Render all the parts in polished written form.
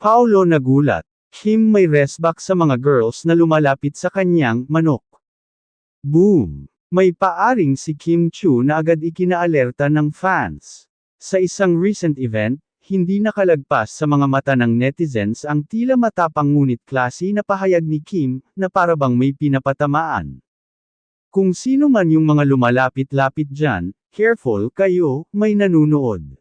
Paolo nagulat. Kim may resback sa mga girls na lumalapit sa kanyang manok. Boom! May paaring si Kim Chu na agad ikinaalerta ng fans. Sa isang recent event, hindi nakalagpas sa mga mata ng netizens ang tila matapang ngunit klase na pahayag ni Kim, na parabang may pinapatamaan. Kung sino man yung mga lumalapit-lapit dyan, careful kayo, may nanunood.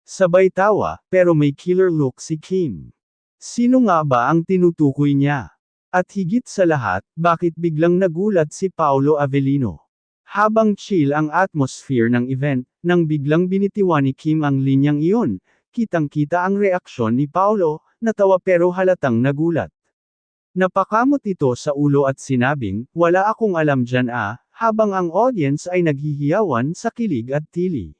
Sabay tawa, pero may killer look si Kim. Sino nga ba ang tinutukoy niya? At higit sa lahat, bakit biglang nagulat si Paolo Avellino? Habang chill ang atmosphere ng event, nang biglang binitiwan ni Kim ang linyang iyon, kitang-kita ang reaksyon ni Paolo, natawa pero halatang nagulat. Napakamot ito sa ulo at sinabing, wala akong alam dyan habang ang audience ay naghihiyawan sa kilig at tili.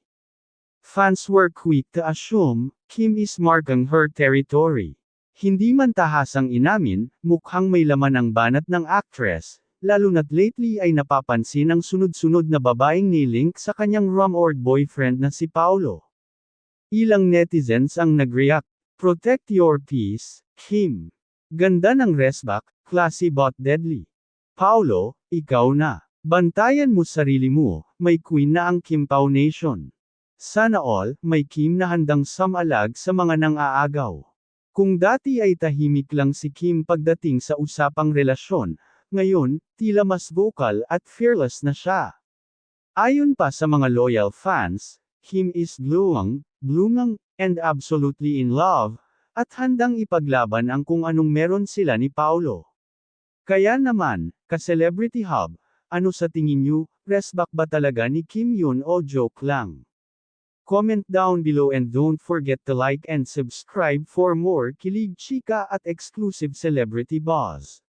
Fans were quick to assume, Kim is marking her territory. Hindi man tahasang inamin, mukhang may laman ang banat ng actress, lalo na't lately ay napapansin ang sunod-sunod na babaeng nilink sa kanyang rumored boyfriend na si Paolo. Ilang netizens ang nag-react, "Protect your peace, Kim. Ganda ng resback, classy but deadly. Paolo, ikaw na. Bantayan mo sarili mo, may queen na ang Kim Pao Nation. Sana all, may Kim na handang samalag sa mga nang-aagaw." Kung dati ay tahimik lang si Kim pagdating sa usapang relasyon, ngayon, tila mas vocal at fearless na siya. Ayon pa sa mga loyal fans, Kim is blooming, and absolutely in love, at handang ipaglaban ang kung anong meron sila ni Paolo. Kaya naman, ka-Celebrity Hub, ano sa tingin niyo, resback ba talaga ni Kim yun o joke lang? Comment down below and don't forget to like and subscribe for more kilig, chika at exclusive celebrity buzz.